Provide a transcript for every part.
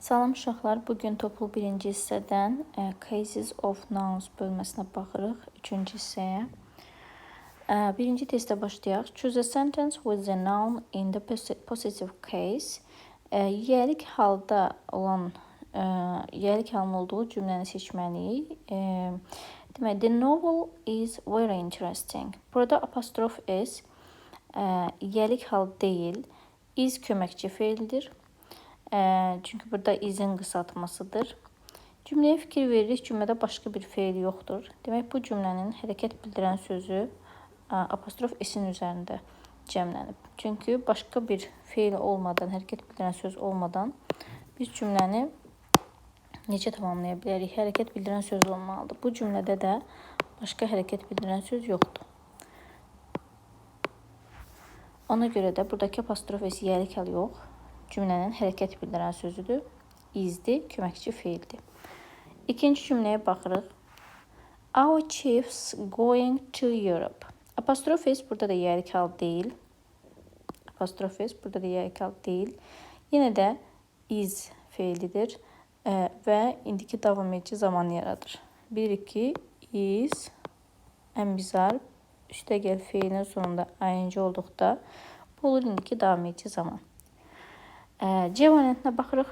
Salam uşaqlar, bugün toplu birinci hissədən Cases of Nouns bölməsinə baxırıq, üçüncü hissəyə. Birinci testə başlayaq. Choose a sentence with the noun in the possessive case. Yiyəlik halda olan, yiyəlik halının olduğu cümləni seçməliyik. Demək, the novel is very interesting. Burada apostrof s, yiyəlik hal deyil, is köməkçi feildir. Çünki burada izin qısaltmasıdır. Cümləyə fikir veririk, cümlədə başqa bir feil yoxdur. Demək, bu cümlənin hərəkət bildirən sözü apostrof s-in üzərində cəmlənib. Çünki başqa bir feil olmadan, hərəkət bildirən söz olmadan biz cümləni necə tamamlaya bilərik? Hərəkət bildirən söz olmalıdır. Bu cümlədə də başqa hərəkət bildirən söz yoxdur. Ona görə də buradakı apostrof s yiyəlik hal yox. Cümlənin hərəkət bildirən sözüdür. İzdir, köməkçi feildir. İkinci cümləyə baxırıq. Our chiefs going to Europe. Apostrof s burada da yiyəlik hal deyil. Apostrof s burada da yiyəlik hal deyil. Yenə də is feilidir və indiki davam edici zaman yaradır. Bilirik ki, is əmbizar üstəgəl feilin sonunda ing olduqda bu olur indiki davam edici zaman. C variantına baxırıq.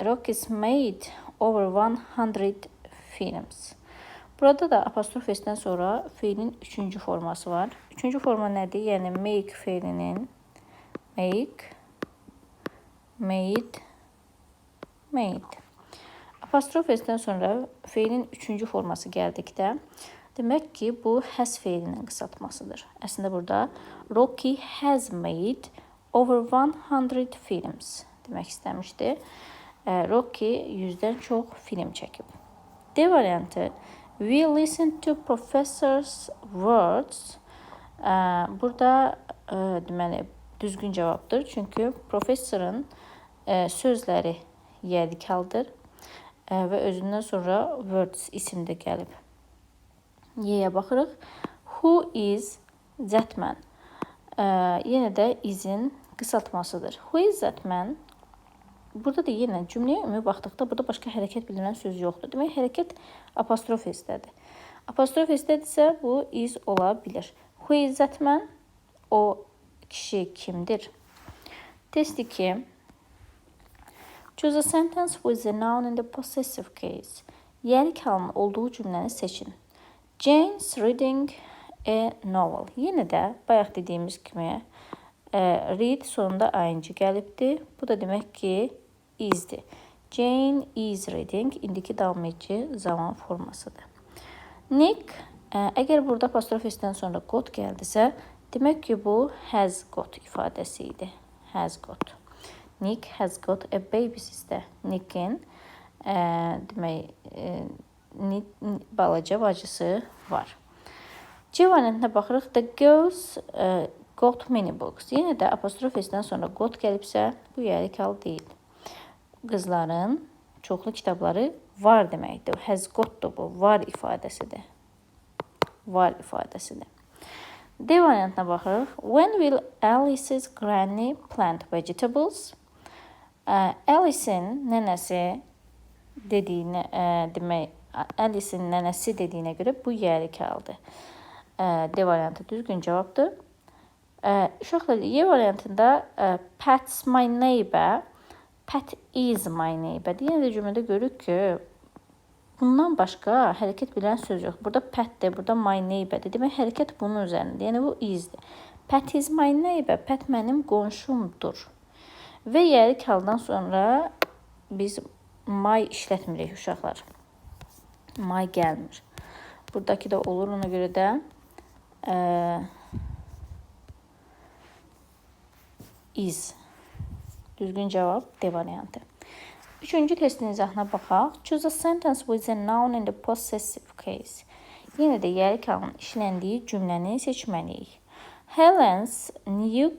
Rocky's made over 100 films. Burada da apostrof s-dən sonra feilin üçüncü forması var. Üçüncü forma nədir? Yəni make feilinin made. Apostrof s-dən sonra feilin üçüncü forması gəldikdə demək ki, bu has feilinin qısaltmasıdır. Əslində burada Rocky has made over 100 films demək istəmişdi. Rocky 100-dən çox film çəkib. D variantı. We listen to professor's words. Burada deməli düzgün cavabdır. Çünki professorun sözləri yiyəlik haldır və özündən sonra words isimdə gəlib. Y-yə baxırıq. Who is that man? Yenə də izin qısaltmasıdır. Who is that man? Burada da yenə cümləyə ümumi baxdıqda burada başqa hərəkət bildirən söz yoxdur. Demək, hərəkət apostrof s-dədir. Apostrof s-dədirsə bu is ola bilir. Who is that man? O kişi kimdir? Test 2. Choose a sentence with the noun in the possessive case. Yiyəlik halının olduğu cümləni seçin. Jane's reading a novel. Yenə də bayaq dediyimiz kimi read sonunda ing gəlibdir. Bu da demək ki, isdir. Jane is reading indiki davam edici zaman formasıdır. Nick, əgər burada apostrof s-dən sonra got gəldisə, demək ki, bu has got ifadəsi idi. Has got. Nick has got a baby sizdə. Nick'in demək balaca bacısı var. C variantına baxırıq. The girls got many books. Yenə də apostrof s-dən sonra got gəlibsə, bu yiyəlik hal deyil. Qızların çoxlu kitabları var deməkdir. Has got-dur bu. Var ifadəsidir. Var ifadəsidir. D variantına baxırıq. When will Alice's granny plant vegetables? Alice'in nənəsi dediyinə, demək, Alice'in nənəsi dediyinə görə bu yiyəlik haldır. D variantı düzgün cavabdır. Uşaqlar, Y variantında Pat's my neighbor, Pat is my neighbor. Yenə də cümlədə görürük ki, bundan başqa hərəkət bilən söz yox. Burada Pat'dir, burada my neighbor'dir. Demək, hərəkət bunun üzərində. Yəni, bu isdir. Pat is my neighbor, Pat mənim qonşumdur. Və yiyəlik haldan sonra biz my işlətmirik uşaqlar. My gəlmir. Buradakı da olur, ona görə də is. Düzgün cavab D variantı. Üçüncü testin izahına baxaq. Choose a sentence with a noun in the possessive case. Yenə də yiyəlik halının işləndiyi cümləni seçməliyik. Helen's new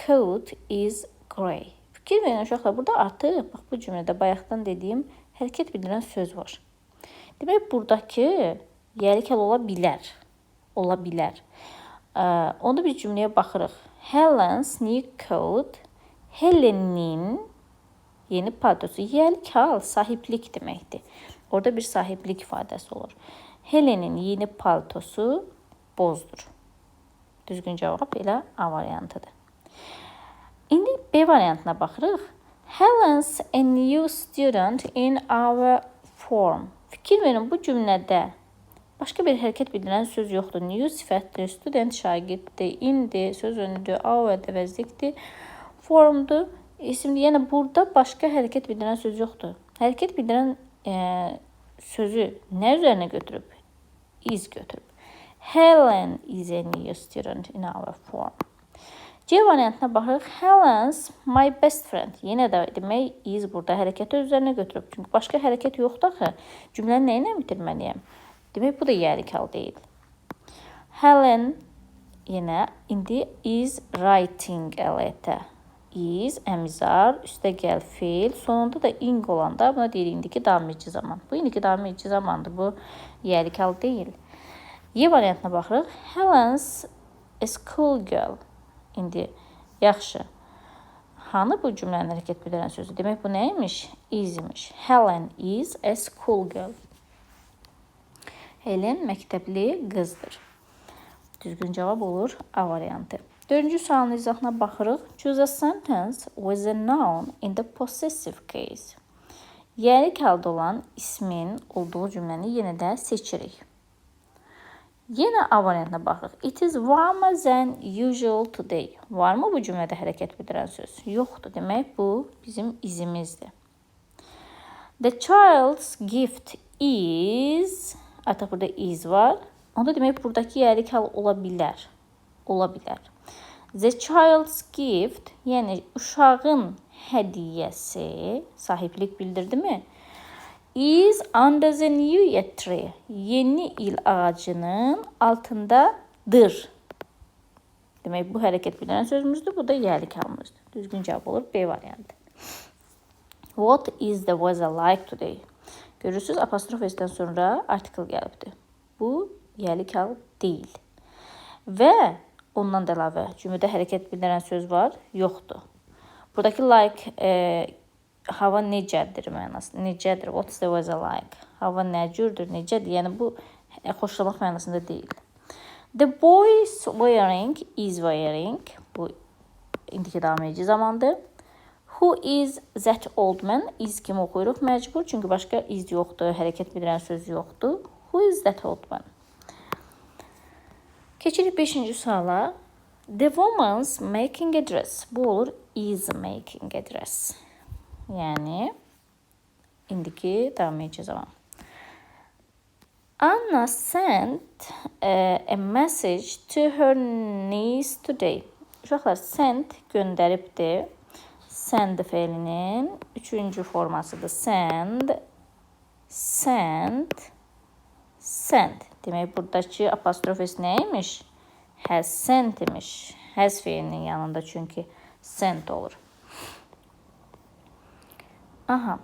coat is grey. Fikir verin uşaqlar, burada artıq bax, bu cümlədə bayaqdan dediyim hərəkət bildirən söz var. Demək, buradakı yiyəlik hal ola bilər. Ola bilər. Onda biz cümləyə baxırıq. Helen's new coat, Helen'in Yeni paltosu. Yiyəlik hal sahiblik deməkdir. Orada bir sahiblik ifadəsi olur. Helen'in yeni paltosu bozdur. Düzgün cavab elə A variantıdır. İndi B variantına baxırıq. Helen's a new student in our form. Fikir verin, bu cümlədə başqa bir hərəkət bildirən söz yoxdur. New sifətdir, student şagirddir, indi söz önüdür, our əvəzlikdir, formdur, isimdir. Yəni burada başqa hərəkət bildirən söz yoxdur. Hərəkət bildirən sözü nə üzərinə götürüb? Is götürüb. Helen is a new student in our form. C variantına baxırıq. Helen's my best friend. Yenə də demək is burada hərəkəti üzərinə götürüb. Çünki başqa hərəkət yoxdur axı. Cümləni nə ilə bitirməliyəm? Demək bu da yiyəlik hal deyil. Helen yenə indi is writing a letter. Is əmizar, üstə gəl feil, sonunda da ing olanda buna deyirik indiki davam edici zaman. Bu indiki davam edici zamandır. Bu yiyəlik hal deyil. Y variantına baxırıq. Helen's a school girl. İndi yaxşı. Hanı bu cümlənin hərəkət bildirən sözü? Demək bu nə imiş? Is imiş. Helen is a school girl. Helen məktəbli qızdır. Düzgün cavab olur A variantı. 4-cü sualın izahına baxırıq. Choose a sentence with a noun in the possessive case. Yiyəlik halda olan ismin olduğu cümləni yenə də seçirik. Yenə A variantına baxırıq. It is warmer than usual today. Varmı bu cümlədə hərəkət bildirən söz? Yoxdur. Demək bu bizim izimizdir. The child's gift is... Artıq burada is var. Onda demək buradakı yiyəlik hal ola bilər. Ola bilər. The child's gift, yəni uşağın hədiyyəsi, sahiblik bildirdi mi? Is under the new year tree. Yeni il ağacının altındadır. Demək bu hərəkət bildirən sözümüzdür. Bu da yiyəlik halımızdır. Düzgün cavab olur B variantı. What is the weather like today? Görürsünüz, apostrof S-dən sonra artikel gəlibdir. Bu yiyəlik hal deyil. Və ondan da əlavə cümlədə hərəkət bildirən söz var, yoxdur. Buradakı like hava necədir mənasında. Necədir? What's the weather like? Hava nə cürdür, necədir? Yəni bu xoşlamaq mənasında deyil. The boys wearing is wearing. Bu indiki davam edici zamandır. Who is that old man? Is kimi oxuyuruq məcbur. Çünki başqa is yoxdur, hərəkət bildirən söz yoxdur. Who is that old man? Keçirik 5-ci suala. The woman's making a dress. Bu olur is making a dress. Yəni indiki davam edici zaman. Anna sent a message to her niece today. Uşaqlar sent göndəribdir. Send feilinin 3-cü formasıdır. Send, sent, send. Demək buradakı apostrof S nə imiş? Has sent imiş. Has feilinin yanında çünki sent olur. Aha.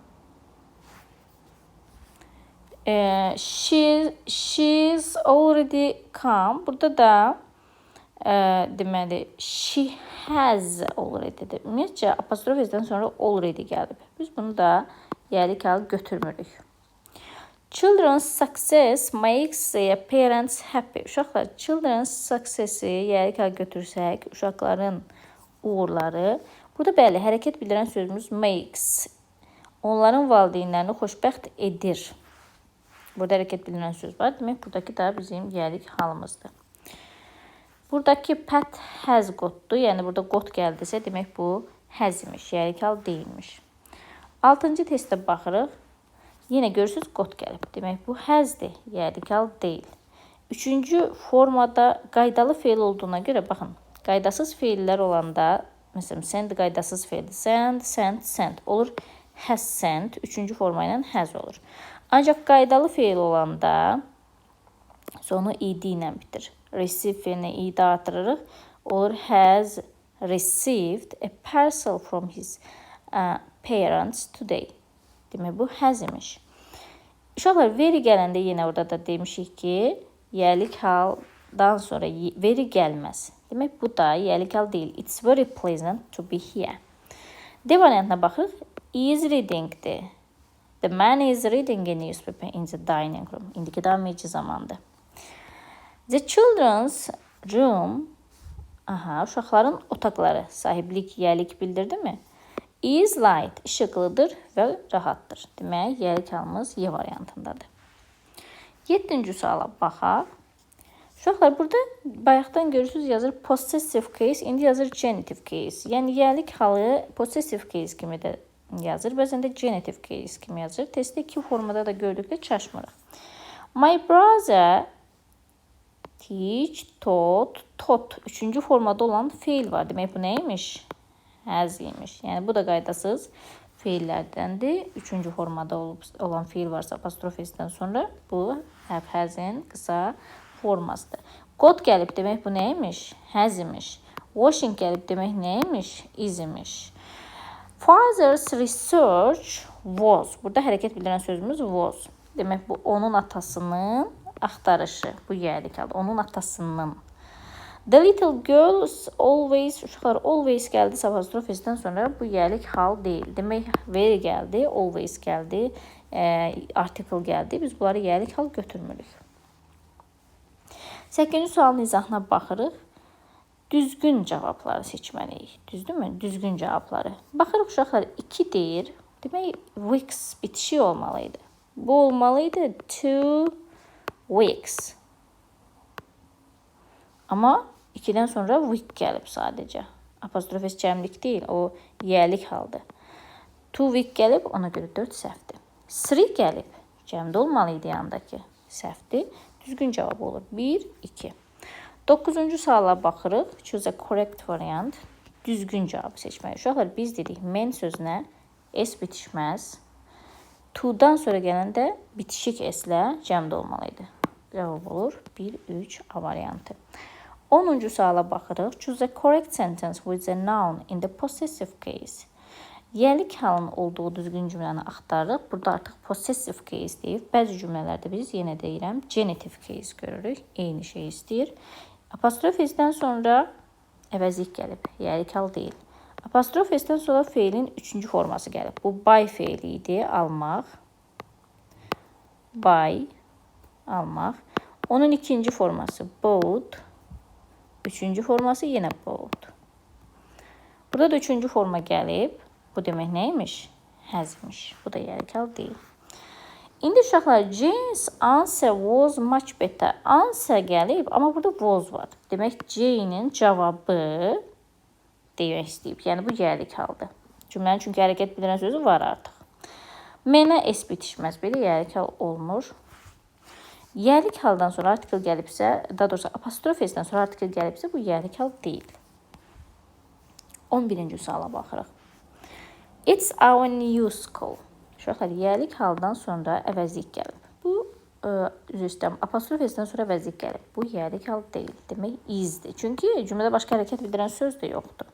She's already come. Burada da deməli she has already-dir. Ümumiyyətcə apostrof S-dən sonra already gəlib. Biz bunu da yiyəlik hal götürmürük. Children's success makes their parents happy. Uşaqlar, children's success-i yiyəlik hal götürsək, uşaqların uğurları. Burada bəli, hərəkət bildirən sözümüz makes. Onların valideynlərini xoşbəxt edir. Burada hərəkət bildirən söz var. Demək, buradakı da bizim yiyəlik halımızdır. Buradakı Pat has gotdur. Yəni, burada got gəldisə, demək bu has imiş. Yiyəlik hal deyilmiş. 6-cı testə baxırıq. Yenə görürsünüz, got gəlib. Demək, bu hasdir. Yiyəlik hal deyil. 3-cü formada qaydalı feil olduğuna görə, baxın, qaydasız feillər olanda, məsələn, send qaydasız feildir. Send, sent, sent olur. Has sent. 3-cü forma ilə has olur. Ancaq qaydalı feil olanda sonu id ilə bitir. Receive feilinə id artırırıq. Olur has received a parcel from his parents today. Demək, bu has imiş. Uşaqlar, very gələndə yenə orada da demişik ki, yiyəlik haldan sonra very gəlməz. Demək, bu da yiyəlik hal deyil. It's very pleasant to be here. D variantına baxırıq. is readingdir. The man is reading a newspaper in the dining room. İndiki daha mecaz zamandır. The children's room, uşaqların otaqları, sahiblik, yəlik bildirdi mi? Is light, işıqlıdır və rahatdır. Demək, yəlik halımız Y variantındadır. 7-ci suala baxaq. Uşaqlar, burada bayaqdan görürsünüz yazır possessive case, indi yazır genitive case. Yəni, yəlik halı possessive case kimi də yazır, bəzən də genitive case kimi yazır. Testdə iki formada da gördükdə çaşmırıq. My brother teach, taught. Üçüncü formada olan feil var. Demək, bu neymiş? Has imiş. Yəni, bu da qaydasız feillərdəndir. Üçüncü formada olan feil varsa apostrofesdən sonra bu have has'in qısa formasıdır. Got gəlib demək bu neymiş? Has imiş. Washing gəlib demək neymiş? Is imiş. Father's research was. Burada hərəkət bildirən sözümüz was. Demək, bu onun atasının axtarışı. Bu yəlik aldı. Onun atasının. The little girls always, uşaqlar always gəldi apostrofesdən sonra bu yəlik hal deyil. Demək, very gəldi, always gəldi, article gəldi. Biz bunları yəlik hal götürmürük. 8-ci sualın izahına baxırıq. Düzgün cavabları seçməliyik. Düzdürmü? Düzgün cavabları. Baxırıq uşaqlar 2 deyir. Demək, weeks bitişi olmalıydı. Bu olmalıydı 2 weeks. Amma 2-dən sonra week gəlib sadəcə. Apostrofes cəmlik deyil, o yəlik haldır. 2 week gəlib, ona görə 4 səhvdir. 3 gəlib, cəmdə olmalıydı yanındakı. Səhvdir. Düzgün cavab olur. 1, 2. 9-cu suala baxırıq. Choose a correct variant. Düzgün cavabı seçmək. Uşaqlar, biz dedik, men sözünə S bitişməz. To-dan sonra gələndə bitişik S-lə cəmdə olmalıydı. Cavab olur 1, 3 A variantı. 10-cu suala baxırıq. Choose a correct sentence with a noun in the possessive case. Yəlik halının olduğu düzgün cümləni axtarırıq. Burada artıq possessive case deyib. Bəzi cümlələrdə biz yenə deyirəm genitive case görürük. Eyni şey istəyir. Apostrofesdən sonra əvəzlik gəlib. Yəlik hal deyil. Apostrofesdən sonra feilin 3-cü forması gəlib. Bu buy feili idi. Almaq. Buy. Almaq. Onun 2-ci forması bought. 3-cü forması yenə bought. Burada da 3-cü forma gəlib. Bu demək neymiş? Has imiş. Bu da yəlik hal deyil. İndi uşaqlar, Jane's answer was much better. Answer gəlib, amma burada was var. Demək, Jane'in cavabı demək istəyib. Yəni, bu yəlik haldır. Cümlənin çünki hərəkət bildirən sözü var artıq. Mənə S bitişməz. Belə yəlik hal olmur. Yəlik haldan sonra artikel gəlibsə, daha doğrusu apostrofesdən sonra artikel gəlibsə, bu yəlik hal deyil. 11-ci suala baxırıq. It's our new school. Uşaqlar, yəlik haldan sonra əvəzlik gəlib. Bu, üzr istəyirəm, apostrofesdən sonra əvəzlik gəlib. Bu yəlik hal deyil. Demək, isdir. Çünki cümlədə başqa hərəkət bildirən söz də yoxdur.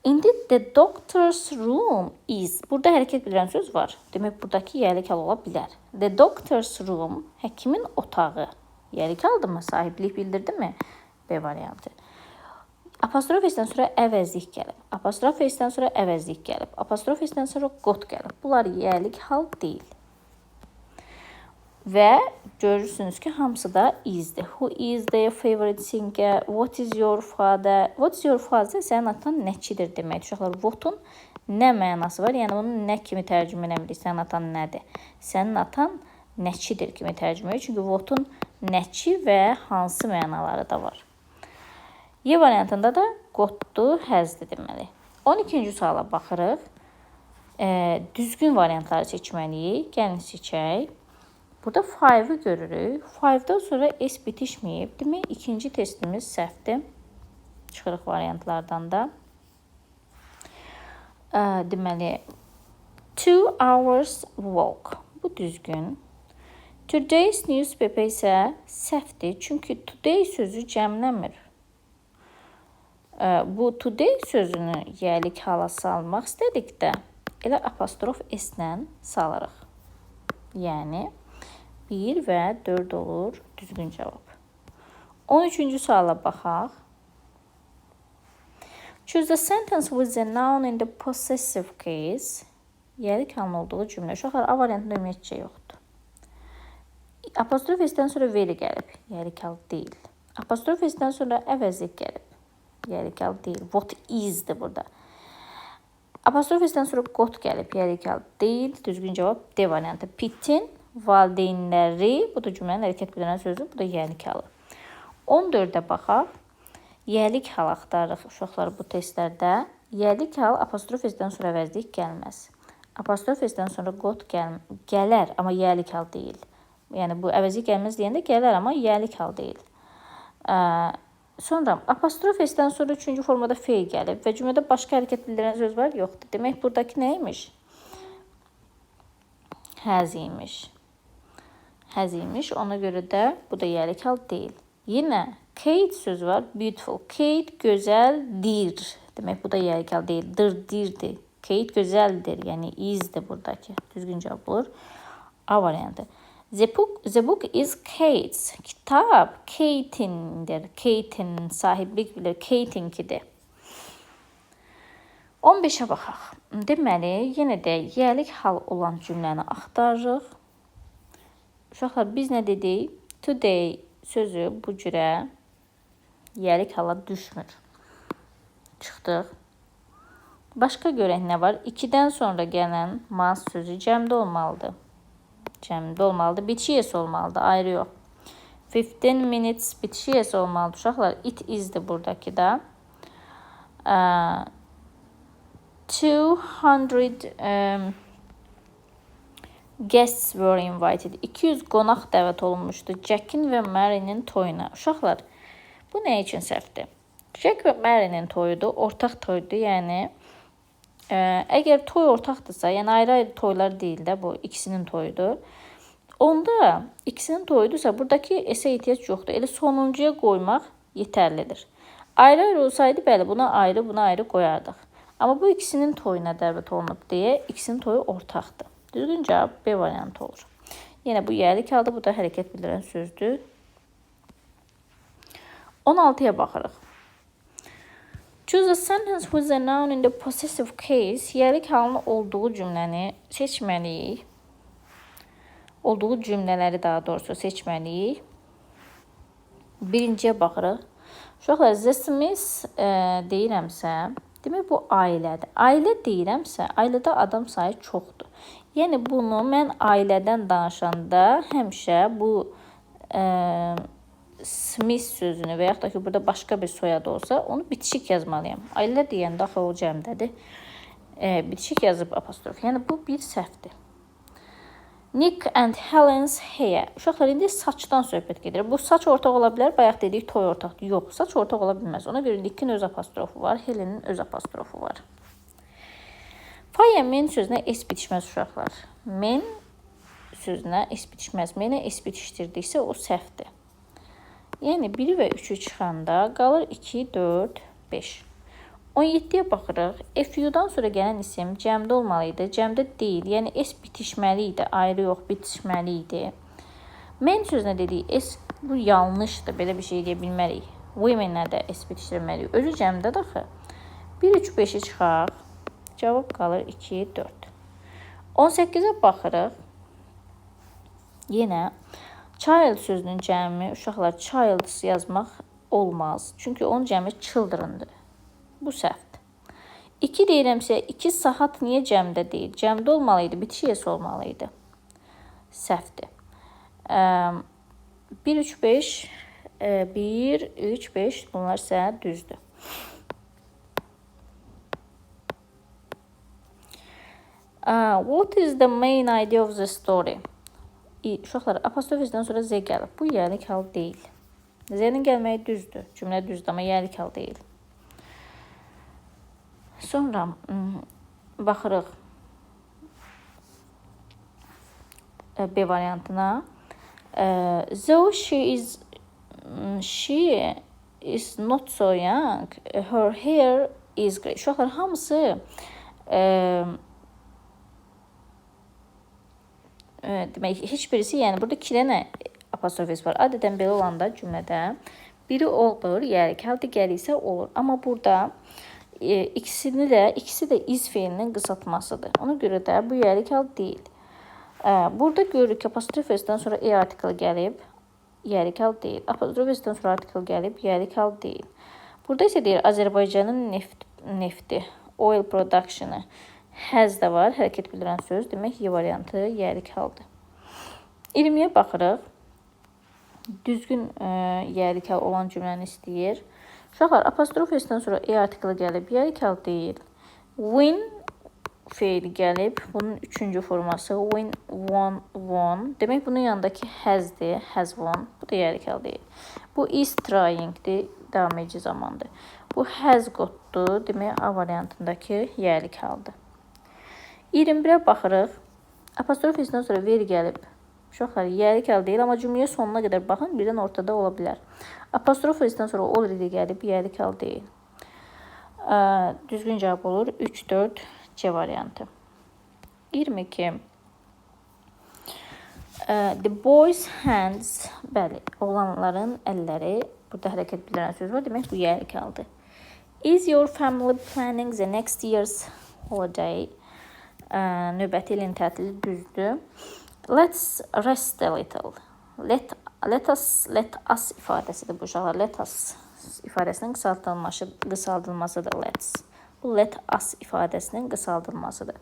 İndi the doctor's room is. Burada hərəkət bildirən söz var. Demək, buradakı yəlik hal ola bilər. The doctor's room, həkimin otağı. Yəlik haldırmı? Sahiblik bildirdi mi? B variantı. Apostrofesdən sonra əvəzlik gəlib. Apostrofesdən sonra əvəzlik gəlib. Apostrofesdən sonra got gəlib. Bunlar yəlik hal deyil. Və görürsünüz ki, hamısı da isdir. Who is their favorite singer? What is your father? What is your father? Sənin atan nəçidir demək. Uşaqlar, what'un nə mənası var? Yəni, onu nə kimi tərcümə edə bilir? Sənin atan nədir? Sənin atan nəçidir kimi tərcümə edir. Çünki what'un nəçi və hansı mənaları da var. Y variantında da qotdu, həzdir deməli. 12-ci suala baxırıq. Düzgün variantları seçməliyik. Gəlin seçək. Burada 5-i görürük. 5-dən sonra S bitişməyib. Demək, ikinci testimiz səhvdir. Çıxırıq variantlardan da. Deməli, 2 hours walk. Bu düzgün. Today's newspaper isə səhvdir. Çünki today sözü cəmləmir. Bu today sözünü yəlik hala salmaq istədikdə elə apostrof S-lə salırıq. Yəni 1 və 4 olur düzgün cavab. 13-cü suala baxaq. Choose a sentence with a noun in the possessive case. Yəlik halının olduğu cümlə. Uşaqlar, A variantında ümumiyyətcə yoxdur. Apostrof S-dən sonra very gəlib. Yəlik hal deyil. Apostrof S-dən sonra əvəzlik gəlib. Yəlik hal deyil. What is-dir burada. Apostrof S-dən sonra got gəlib. Yəlik hal deyil. Düzgün cavab D variantı. Pitin valideynləri, bu da cümlənin hərəkət bildirən sözü, bu da yəlik halı. 14-də baxaq. Yəlik hal axtarırıq uşaqlar bu testlərdə. Yəlik hal apostrof S-dən sonra əvəzlik gəlməz. Apostrof S-dən sonra got gələr, amma yəlik hal deyil. Yəni, bu əvəzlik gəlməz deyəndə gələr, amma yəlik hal deyil. Sonra apostrof S-dən sonra 3-cü formada feil gəlib və cümlədə başqa hərəkət bildirən söz var, yoxdur. Demək, buradakı nə imiş? Has imiş. Has imiş, ona görə də bu da yəlik hal deyil. Yenə Kate sözü var, beautiful. Kate gözəldir. Demək, bu da yəlik hal deyil. Dirdir. Kate gözəldir, yəni isdir buradakı. Düzgün cavab olur. A variantı. The book is Kate's. Kitab Kate'indir. Kate'in sahiblik bilir. Kate'inkidir. 15-ə baxaq. Deməli, yenə də yəlik hal olan cümləni axtarırıq. Uşaqlar, biz nə dedik? Today sözü bu cürə yəlik hala düşmür. Çıxdıq. Başqa görək nə var? 2-dən sonra gələn must sözü cəmdə olmalıdır. Cəmdə olmalıdır. Bitişik yes olmalıdır. Ayrı yox. 15 minutes bitişik yes olmalıdır. Uşaqlar, it is'dir buradakı da. 200 guests were invited. 200 qonaq dəvət olunmuşdu Jack'in və Mary'nin toyuna. Uşaqlar, bu nə üçün səhvdir? Jack və Mary'nin toyudur, ortaq toyudur, yəni əgər toy ortaqdırsa, yəni ayrı-ayrı toylar deyil də, bu ikisinin toyudur. Onda ikisinin toyudursa, buradakı S-ə ehtiyac yoxdur. Elə sonuncuya qoymaq yetərlidir. Ayrı-ayrı olsaydı, bəli, buna ayrı qoyardıq. Amma bu ikisinin toyuna dəvət olunub deyə, ikisinin toyu ortaqdır. Düzgün cavab B variantı olur. Yenə bu yəlik halda, bu da hərəkət bildirən sözdür. 16-ya baxırıq. Choose a sentence with a noun in the possessive case. Yəlik halının olduğu cümləni seçməliyik. Olduğu cümlələri daha doğrusu seçməliyik. Birinciyə baxırıq. Uşaqlar, the Smiths deyirəmsə, demək bu ailədir. Ailə deyirəmsə, ailədə adam sayı çoxdur. Yəni bunu mən ailədən danışanda həmişə bu Smith sözünü və yaxud da ki, burada başqa bir soyadı olsa, onu bitişik yazmalıyam. Ailə deyəndə axı o cəmdədir. Bitişik yazıb apostrof. Yəni bu bir səhvdir. Nick and Helen's hair. Uşaqlar, indi saçdan söhbət gedir. Bu saç ortaq ola bilər, bayaq dedik toy ortaqdır. Yox, saç ortaq ola bilməz. Ona görə Nick'in öz apostrofu var, Helen'in öz apostrofu var. Faya men sözünə S bitişməz uşaqlar. Men sözünə S bitişməz. Menə S bitişdirdiksə o səhvdir. Yəni 1 və 3-ü çıxanda qalır 2, 4, 5. 17-yə baxırıq. FU-dan sonra gələn isim cəmdə olmalıydı. Cəmdə deyil. Yəni S bitişməli idi. Ayrı yox, bitişməli idi. Men sözünə dedik S, bu yanlışdır. Belə bir şey deyə bilmərik. Women-ə də S bitişdirməliyik. Özü cəmdədir axı. 1, 3, 5-i çıxaq. Cavab qalır 2, 4. 18-ə baxırıq. Yenə child sözünün cəmi, uşaqlar, child yazmaq olmaz. Çünki onun cəmi children'dır. Bu səhvdir. 2 deyirəmsə, 2 saat niyə cəmdə deyil? Cəmdə olmalıydı, bitişik yes olmalıydı. Səhvdir. 1, 3, 5, 1, 3, 5 bunlar isə düzdür. What is the main idea of the story? Uşaqlar, apostrofizdən sonra Z gəlib. Bu yəlik hal deyil. Z-nin gəlməyi düzdür. Cümlə düzdür, amma yəlik hal deyil. Sonra baxırıq B variantına. Though she is not so young, her hair is grey. Uşaqlar, hamısı demək, heç birisi, yəni burada 2 dənə apostrofis var. Adətən belə olanda cümlədə biri olur, yəlik hal, digəri isə olur. Amma burada ikisi də is feilinin qısaltmasıdır. Ona görə də bu yərik hal deyil. Burada görürük ki, apostrof s-dən sonra e artiklı gəlib, yərik hal deyil. Apostrof s-dən sonra artikl gəlib, yərik hal deyil. Burada isə deyir, Azərbaycanın nefti, oil production-ı, has da var, hərəkət bildirən söz. Demək, y variantı yərik haldır. 20-yə baxırıq. Düzgün yərik hal olan cümləni istəyir. Uşaqlar, apostrof s-dən sonra e artiklı gəlib, yərik hal deyil. Win feili gəlib, bunun üçüncü forması win, won, won. Demək, bunun yanındakı has'dir, has won. Bu da yərik hal deyil. Bu is trying'dir, davam edici zamandır. Bu has gotdur, demək, A variantındakı yərik haldır. 21-ə baxırıq. Apostrof s-dən sonra ver gəlib. Uşaqlar, yərik hal deyil, amma cümləyə sonuna qədər baxın, birdən ortada ola bilər. Apostrof s-dən sonra already gəlib, yərik hal deyil. Düzgün cavab olur 3-4 C variantı. 22. The boys' hands, bəli, oğlanların əlləri, burada hərəkət bildirən söz var, demək bu yərik haldır. Is your family planning the next year's holiday? Növbəti ilin tətili düzdür. Let's rest a little. Let us ifadəsidir bu uşaqlar. Let us ifadəsinin qısaldılmasıdır let's. Bu let us ifadəsinin qısaldılmasıdır.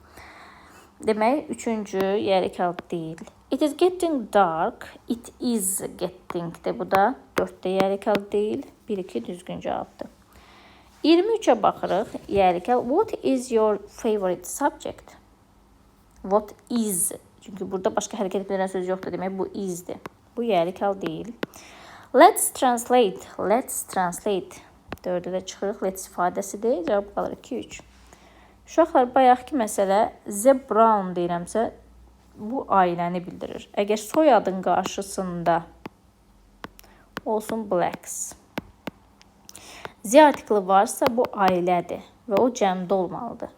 Demək, üçüncü yərik hal deyil. It is getting dark. It is getting'dir. Bu da 4-də yərik hal deyil. 1-2 düzgün cavabdır. 23-ə baxırıq. Yərik hal. What is your favorite subject? What is? Çünki burada başqa hərəkət bildirən söz yoxdur. Demək, bu is'dir. Bu yərik hal deyil. Let's translate. Let's translate. 4-də də çıxırıq. Let's ifadəsidir. Cavab qalır 2-3. Uşaqlar, bayaqki məsələ The Brown deyirəmsə, bu ailəni bildirir. Əgər soyadın qarşısında olsun Blacks. Z artiklı varsa bu ailədir və o cəmdə olmalıdır.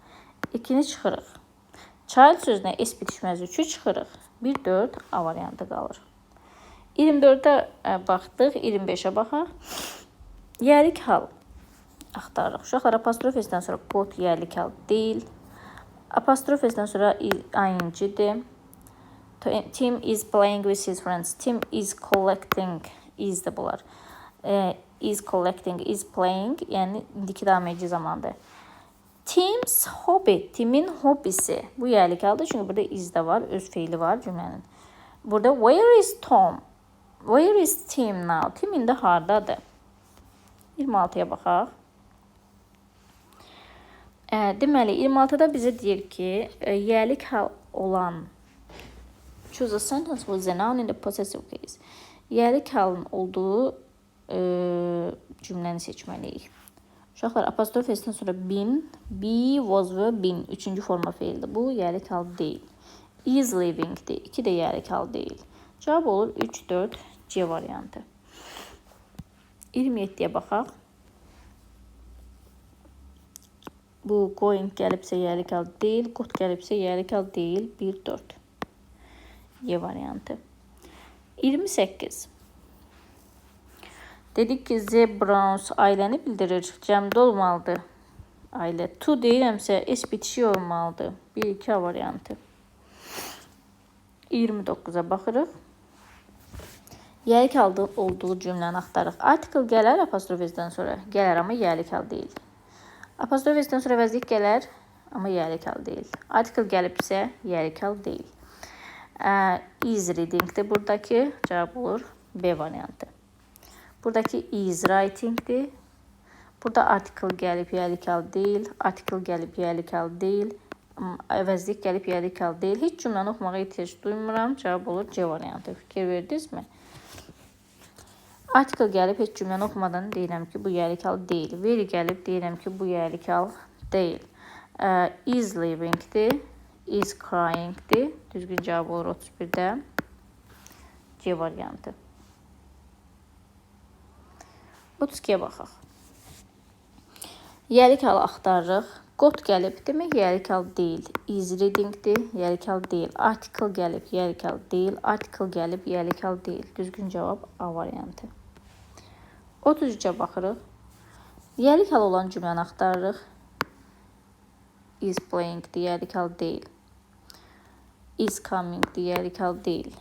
2-ni çıxırıq. Child sözünə S bitişməz 3-ü çıxırıq. 1-4 A variantı qalır. 24-ə baxdıq, 25-ə baxaq. Yərik hal axtarırıq. Uşaqlar, apostrof s-dən sonra got yərik hal deyil. Apostrof s-dən sonra ing-dir. Tim is playing with his friends. Tim is collecting. Is-dir bunlar. Is collecting, is playing. Yəni, indiki davam edici zamandır. Tim's hobby. Timin hobisi. Bu yərik haldır. Çünki burada is də var. Öz feili var cümlənin. Burada where is Tom? Where is Tim now? Tim indi hardadır? 26-ya baxaq. Deməli, 26-da bizə deyir ki, yərik hal olan choose a sentence with the noun in the possessive case. Yərik halın olduğu cümləni seçməliyik. Uşaqlar, apostrof s-dən sonra been, be, was və been. 3-cü forma feildir. Bu yərik hal deyil. Is living'dir. 2 də yərik hal deyil. Cavab olur 3-4 C variantı. 27-yə baxaq. Bu going gəlibsə yərik hal deyil. Got gəlibsə yərik hal deyil. 1-4 Y variantı. 28. Dedik ki, The Browns ailəni bildirir. Cəmdə olmalıdır. Ailə. To deyirəmsə S bitişi olmalıdır. 1-2 A variantı. 29-a baxırıq. Yərik hal olduğu cümləni axtarıq. Article gələr apostrof s-dən sonra. Gələr, amma yərik hal deyil. Apostrof s-dən sonra vəzlik gələr, amma yərik hal deyil. Article gəlibsə, yərik hal deyil. Is reading'dir. Buradakı cavab olur B variantı. Buradakı is writing'dir. Burada article gəlib, yərik hal deyil. Article gəlib, yərik hal deyil. Əvəzlik gəlib, yərik hal deyil. Heç cümləni oxumağa ehtiyac duymuram. Cavab olur C variantı. Fikir verdinizmi? Article gəlib, heç cümləni oxumadan deyirəm ki, bu yərik hal deyil. Very gəlib, deyirəm ki, bu yərik hal deyil. Is living'dir. Is crying'dir. Düzgün cavab olur 31-də. C variantı. 32-yə baxaq. Yərik hal axtarırıq. Got gəlib, demək yərik hal deyil. Is reading'dir, yərik hal deyil. Article gəlib, yərik hal deyil. Article gəlib, yərik hal deyil. Düzgün cavab A variantı. 33-ə baxırıq. Yərik hal olan cümləni axtarırıq. is playing deyərik hal deyil. Is coming deyərik hal deyil.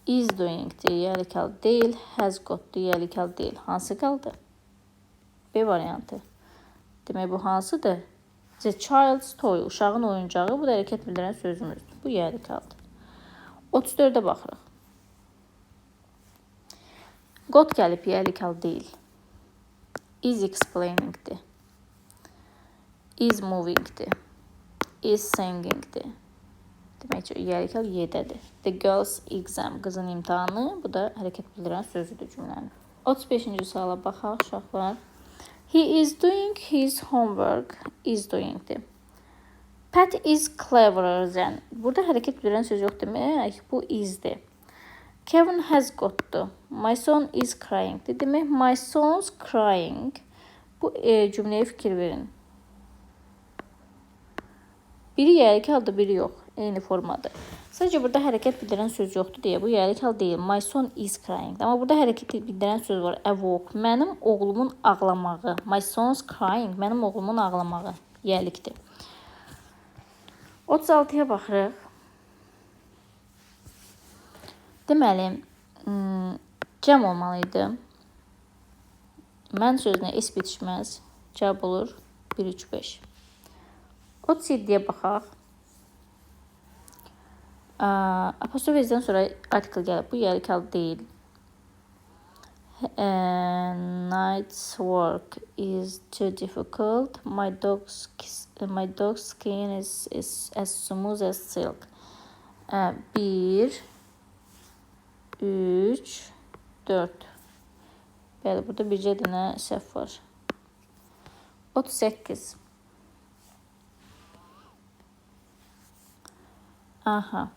Is doing deyərik hal deyil. Has got deyərik hal deyil. Hansı qaldı? B variantı. Demək bu hansıdır? The child's toy, uşağın oyuncağı. Bu da hərəkət bildirən sözümüzdür. Bu yərik haldır. 34-də baxırıq. Got gəlib yərik hal deyil. Is explainingdir. Is movingdir. Is singingdir. Demək ki, yərik hal Y-dədir. The girl's exam, qızın imtihanı. Bu da hərəkət bildirən sözüdür cümlənin. 35-ci suala baxaq uşaqlar. He is doing his homework. Is doingdir. Pat is cleverer than. Burada hərəkət bildirən söz yox demək. Bu isdir. Kevin has gotdur. My son is cryingdir. Demək, my son's crying. Bu cümləyə fikir verin. Biri yərik halda, biri yox. Eyni formadır. Sadəcə burada hərəkət bildirən söz yoxdur deyə bu yərik hal deyil. My son is crying. Amma burada hərəkət bildirən söz var. Evoke. Mənim oğlumun ağlamağı. My son's crying. Mənim oğlumun ağlamağı. Yərikdir. 36-ya baxırıq. Deməli, cəm olmalıydı. Mən sözünə es bitişməz. Cavab olur 1, 3, 5. 37-yə baxaq. Apostrof S-dən sonra artikel gəlib. Bu yərik hal deyil. Night's work is too difficult. My dog's skin is as smooth as silk. 1, 3, 4. Bəli, burada bircə dənə səhv var. 38. Aha.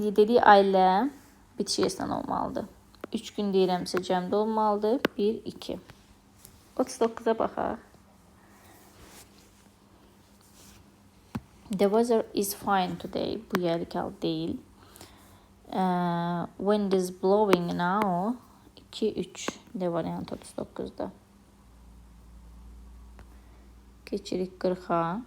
Dediyi ailə bitiş yesindən olmalıdır. 3 gün deyirəmsə cəmdə olmalıdır. 1, 2. 39-a baxaq. The weather is fine today. Bu yərik hal deyil. Wind is blowing now. 2, 3. D variantı 39-da. Keçirik 40-a.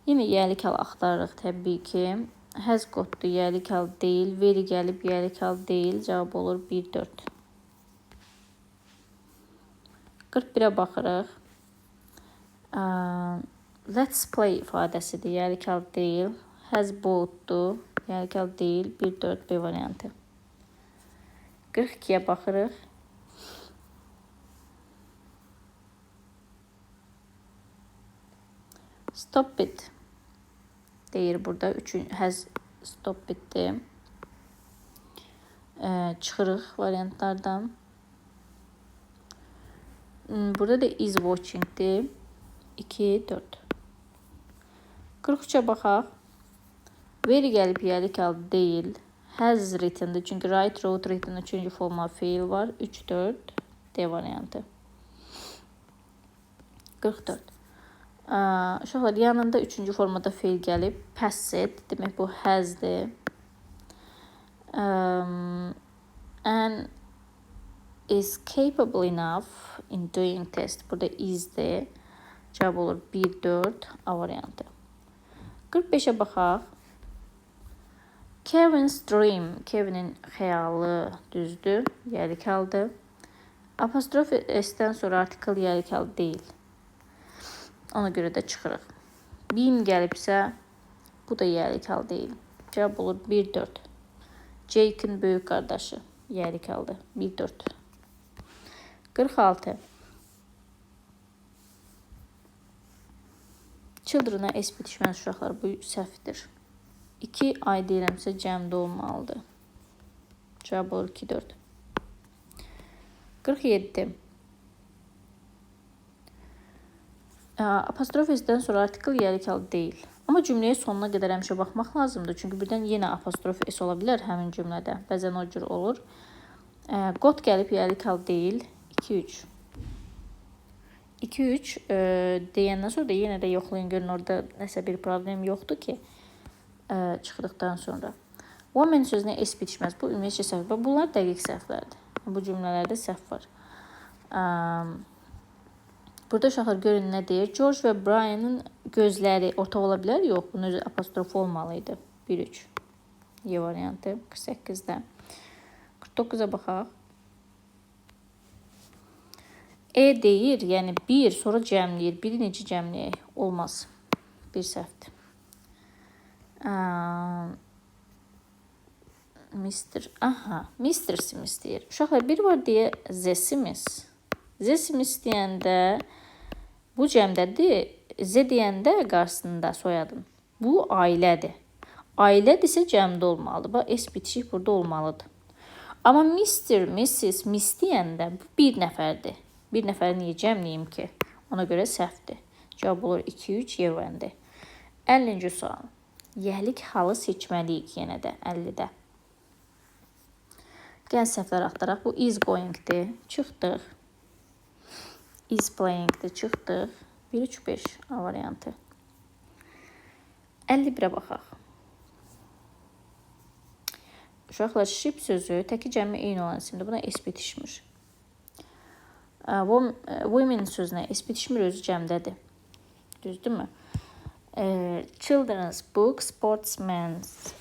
Yine yərik hal axtarırıq təbii ki. Has gotdur, yərik hal deyil. Veri gəlib, yərik hal deyil. Cavab olur 1, 4. 41-ə baxırıq. Let's play ifadəsidir, yərik hal deyil. Has boughtdur, yərik hal deyil. 1, 4, B variantı. 42-yə baxırıq. Stop it deyir burada. 3 has stop itdir. Çıxırıq variantlardan. Burada da is watchingdir. 2, 4. 43-ə baxaq. Veri gəlib yərik hal deyil. Has written'dir. Çünki write, wrote, written 3-cü forma fiil var. 3, 4. D variantı. 44. Uşaqlar, yanında 3-cü formada fiil gəlib. Passive. Demək bu has'dir. And is capable enough in doing test. Burada is'dir. Cavab olur 1, 4. A variantı. 45'ə baxaq. Kevin's dream. Kevin'in xəyalı düzdür. Yərik haldır. Apostrof S-dən sonra artikel yərik hal deyil. Ona görə də çıxırıq. Bim gəlibsə, bu da yərik hal deyil. Cavab olur 1, 4. Jake'in böyük qardaşı yərik haldır. 1, 4. 46. Children'a S bitişməz uşaqlar, bu səhvdir. 2 ay deyirəmsə cəmdə olmalıdır. Cavab olur 2, 4. 47. Apostrof S-dən sonra artikel yərik hal deyil. Amma cümləyə sonuna qədər həmişə baxmaq lazımdır. Çünki birdən yenə apostrof S ola bilər həmin cümlədə. Bəzən o cür olur. Got gəlib yərik hal deyil. 2, 3. 2, 3 deyəndən sonra da yenə də yoxlayın. Görün orada nəsə bir problem yoxdur ki, çıxdıqdan sonra. Woman sözünə s bitişməz. Bu ümumiyyətcə səhv. Bunlar dəqiq səhvlərdir. Bu cümlələrdə səhv var. Burada uşaqlar görün nə deyir? George və Brian'ın gözləri ortaq ola bilər? Yox, bunun özü apostrof olmalıydı. 1-3. Y variantı 48-də. 49-a baxaq. E deyir, yəni bir, sonra cəmləyir. Biri necə cəmləyək? Olmaz. Bir səhvdir. Mr. Smith deyir. Uşaqlar, bir var deyə The Smith. The Smith deyəndə bu cəmdədir. Z deyəndə qarşısında soyadın. Bu ailədir. Ailədirsə cəmdə olmalıdır. Bax, S bitişik burada olmalıdır. Amma Mr., Mrs., Miss deyəndə bu bir nəfərdir. Bir nəfəri niyə cəmləyim ki? Ona görə səhvdir. Cavab olur 2-3 yevəndi. 50-ci sual. Yəhlik halı seçməliyik yenə də 50-də. Gəl səhvlər axtaraq. Bu is going-dir. Çıxdıq. Is playing-dir. Çıxdıq. 1-3-5 A variantı. 51-ə baxaq. Uşaqlar, ship sözü təki cəmi eyni olan isimdir. Buna s bitişmir. Women sözünə s bitişmir, özü cəmdədir. Düzdürmü? Children's book, sportsman's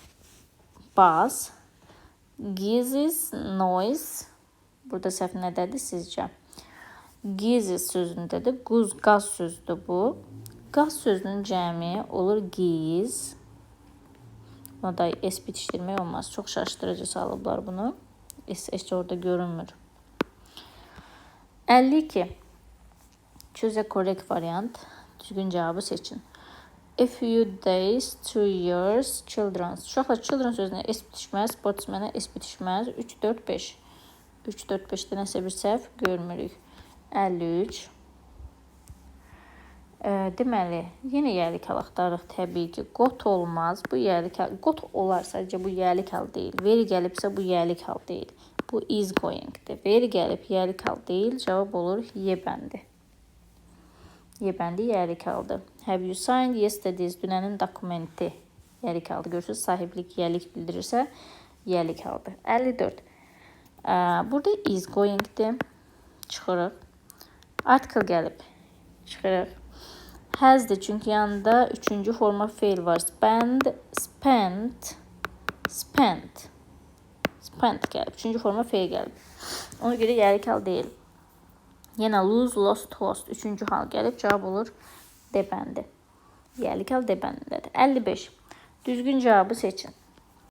bus, gizes, noise. Burada səhv nədədir sizcə? Gizes sözündədir. Qaz sözüdür bu. Qaz sözünün cəmi olur giz. Buna da s bitişdirmək olmaz. Çox şaşdırıcı salıblar bunu. S orada görünmür. 52. Choose a correct variant. Düzgün cavabı seçin. A few days, 2 years, children's. Uşaqlar, children sözünə s bitişməz, sportsmanə s bitişməz. 3-4-5. 3-4-5-də nəsə bir səhv görmürük. 53. Deməli, yenə yəlik hal axtarırıq təbii ki. Got olmaz. Bu yəlik hal. Got olar, sadəcə bu yəlik hal deyil. Veri gəlibsə bu yəlik hal deyil. Bu is going-dir. Veri gəlib yəlik hal deyil. Cavab olur Y bəndi. Y bəndi yəlik haldır. Have you signed yesterday's? Dünənin dokumenti yəlik haldır. Görürsünüz, sahiblik yəlik bildirirsə yəlik haldır. 54. Burada is going-dir. Çıxırıq. Article gəlib. Çıxırıq. Has'dir, çünki yanında üçüncü forma feil var. Spend, spent, spent. Spent gəlib. Üçüncü forma feil gəlib. Ona görə yəlik hal deyil. Yenə lose, lost, lost. Üçüncü hal gəlib. Cavab olur D bəndi. Yəlik hal D bəndindədir. 55. Düzgün cavabı seçin.